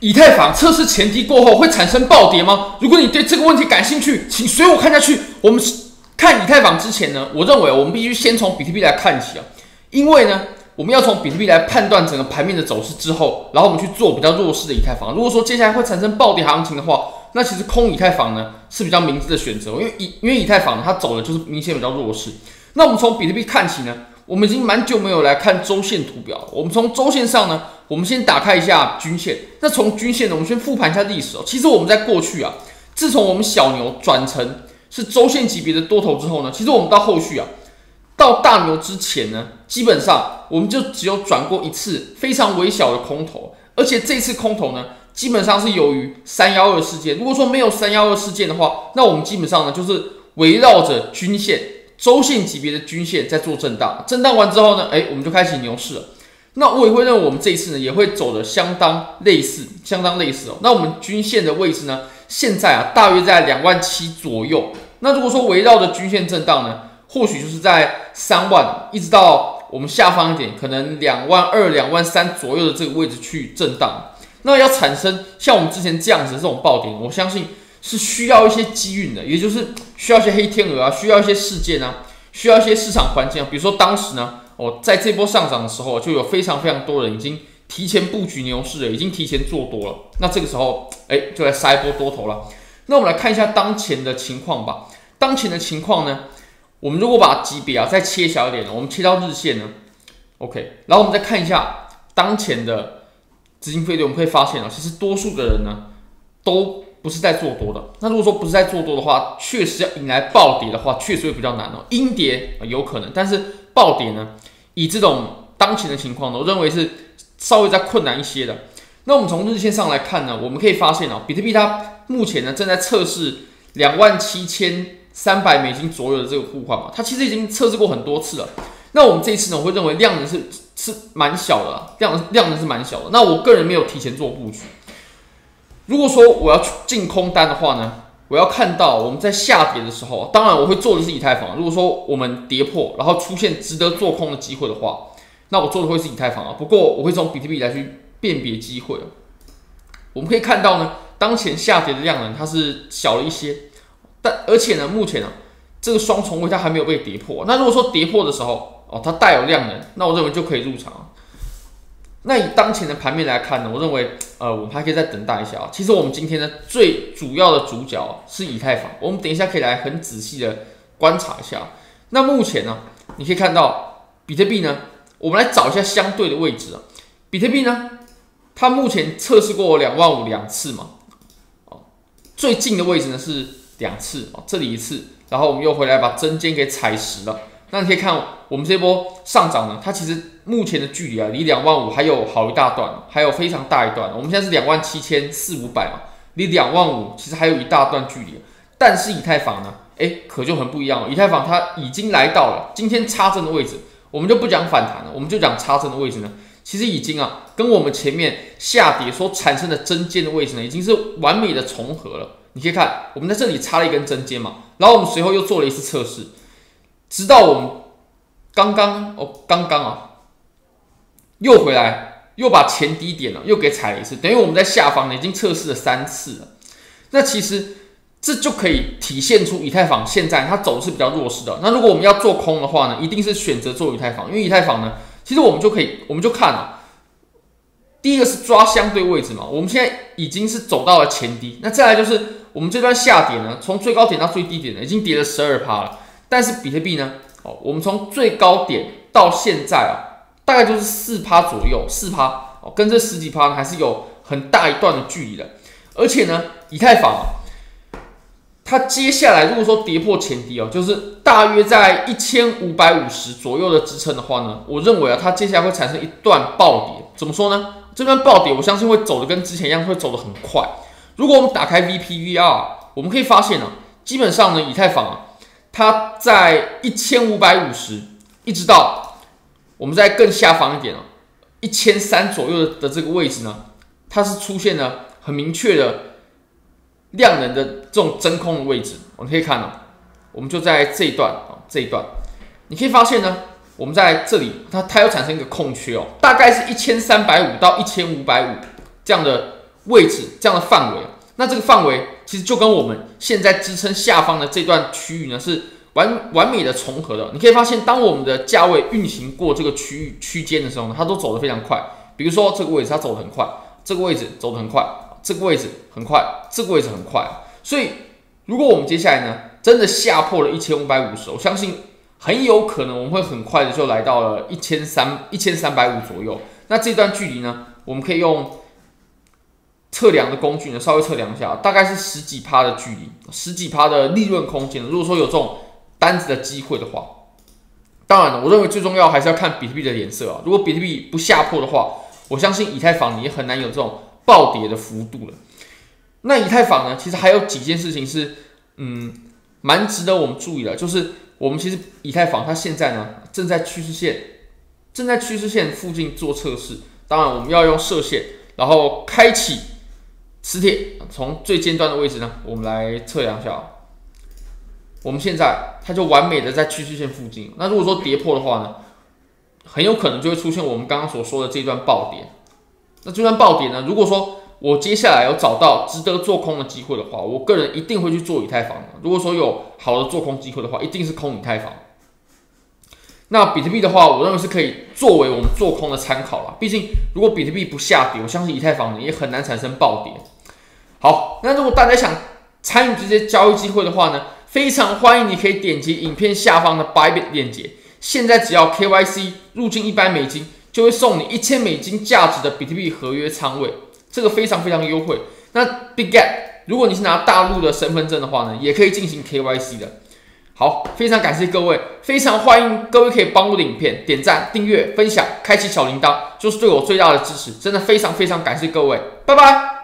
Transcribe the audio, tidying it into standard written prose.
以太坊测试前低过后会产生暴跌吗？如果你对这个问题感兴趣，请随我看下去。我们看以太坊之前呢，我认为我们必须先从比特币来看起啊，因为呢，我们要从比特币来判断整个盘面的走势之后，然后我们去做比较弱势的以太坊。如果说接下来会产生暴跌行情的话，那其实空以太坊呢是比较明智的选择，因为以太坊它走的就是明显比较弱势。那我们从比特币看起呢，我们已经蛮久没有来看周线图表了。我们从周线上呢，我们先打开一下均线。那从均线呢，我们先复盘一下历史哦。其实我们在过去啊，自从我们小牛转成是周线级别的多头之后呢，其实我们到后续啊，到大牛之前呢，基本上我们就只有转过一次非常微小的空头，而且这次空头呢，基本上是由于312事件。如果说没有312事件的话，那我们基本上呢就是围绕着均线。周线级别的均线在做震荡，震荡完之后呢，我们就开启牛市了。那我也会认为我们这一次呢也会走的相当类似哦。那我们均线的位置呢，现在啊大约在27000左右。那如果说围绕着均线震荡呢，或许就是在3万一直到我们下方一点，可能22000、23000左右的这个位置去震荡。那要产生像我们之前这样子的这种暴跌，我相信是需要一些机运的，也就是需要一些黑天鹅啊，需要一些事件啊，需要一些市场环境啊。比如说当时呢，在这波上涨的时候，就有非常多人已经提前布局牛市了，已经提前做多了。那这个时候，就来杀一波多头了。那我们来看一下当前的情况吧。当前的情况呢，我们如果把级别啊再切小一点，我们切到日线呢 ，OK， 然后我们再看一下当前的资金费率，我们可以发现啊，其实多数的人呢都不是在做多的。那如果说不是在做多的话，确实要引来暴跌的话，确实会比较难哦。阴跌有可能，但是暴跌呢，以这种当前的情况呢，我认为是稍微再困难一些的。那我们从日线上来看呢，我们可以发现哦，比特币它目前呢正在测试$27300左右的这个互换嘛，它其实已经测试过很多次了。那我们这一次呢，我会认为量能是蛮小的啦，量能是蛮小的。那我个人没有提前做布局。如果说我要进空单的话呢，我要看到我们在下跌的时候，当然我会做的是以太坊。如果说我们跌破，然后出现值得做空的机会的话，那我做的会是以太坊啊。不过我会从比特币来去辨别机会。我们可以看到呢，当前下跌的量能它是小了一些，而且呢，目前这个双重位它还没有被跌破。那如果说跌破的时候，它带有量能，那我认为就可以入场。那以当前的盘面来看呢，我认为我们还可以再等待一下。其实我们今天呢最主要的主角是以太坊，我们等一下可以来很仔细的观察一下。那目前呢，你可以看到比特币呢，我们来找一下相对的位置啊。比特币呢，它目前测试过25000 2次嘛，最近的位置呢是2次，这里1次，然后我们又回来把针尖给踩实了。那你可以看我们这波上涨呢，它其实目前的距离啊，离25000还有好一大段，还有非常大一段。我们现在是27400-500嘛，离25000其实还有一大段距离。但是以太坊呢，可就很不一样了。以太坊它已经来到了今天插针的位置，我们就不讲反弹了，我们就讲插针的位置呢，其实已经跟我们前面下跌所产生的针尖的位置呢，已经是完美的重合了。你可以看，我们在这里插了一根针尖嘛，然后我们随后又做了一次测试。直到我们刚刚又回来，又把前低点又给踩了一次，等于我们在下方呢已经测试了3次了。那其实这就可以体现出以太坊现在它走的是比较弱势的。那如果我们要做空的话呢，一定是选择做以太坊，因为以太坊呢，其实我们就看第一个是抓相对位置嘛，我们现在已经是走到了前低，那再来就是我们这段下跌呢，从最高点到最低点呢，已经跌了12%了。但是比特币呢，我们从最高点到现在大概就是4%左右，4%跟这10几%呢还是有很大一段的距离的。而且呢，以太坊它接下来如果说跌破前低就是大约在1550左右的支撑的话呢，我认为它接下来会产生一段暴跌。怎么说呢？这段暴跌我相信会走的跟之前一样，会走的很快。如果我们打开 VPVR， 我们可以发现基本上呢，以太坊它在1550，一直到我们在更下方一点1300左右的这个位置呢，它是出现了很明确的量能的这种真空的位置。我们可以看我们就在这一段，你可以发现呢，我们在这里它又产生一个空缺大概是1350到1550这样的位置这样的范围。那这个范围其实就跟我们现在支撑下方的这段区域呢是完美的重合的。你可以发现，当我们的价位运行过这个区间的时候呢，它都走得非常快。比如说这个位置它走得很快，这个位置走得很快，这个位置很快，这个位置很快。所以如果我们接下来呢真的下破了1550，我相信很有可能我们会很快的就来到了1350左右。那这段距离呢，我们可以用测量的工具呢稍微测量一下，大概是10几%的距离，10几%的利润空间。如果说有这种单子的机会的话，当然了，我认为最重要还是要看比特币的脸色啊。如果比特币不下破的话，我相信以太坊你也很难有这种暴跌的幅度了。那以太坊呢，其实还有几件事情是蛮值得我们注意的，就是我们其实以太坊它现在呢正在趋势线附近做测试。当然我们要用射线，然后开启磁铁，从最尖端的位置呢，我们来测量一下。我们现在它就完美的在趋势线附近。那如果说跌破的话呢，很有可能就会出现我们刚刚所说的这段暴跌。那这段暴跌呢，如果说我接下来有找到值得做空的机会的话，我个人一定会去做以太坊的。如果说有好的做空机会的话，一定是空以太坊。那比特币的话，我认为是可以作为我们做空的参考啦。毕竟如果比特币不下跌，我相信以太坊呢也很难产生暴跌。好，那如果大家想参与这些交易机会的话呢，非常欢迎你可以点击影片下方的 Bybit 链接。现在只要 KYC 入金$100，就会送你$1000价值的比特币合约仓位，这个非常非常优惠。那 BitGet 如果你是拿大陆的身份证的话呢，也可以进行 KYC 的。好，非常感谢各位，非常欢迎各位可以帮我的影片点赞、订阅、分享、开启小铃铛，就是对我最大的支持。真的非常非常感谢各位，拜拜。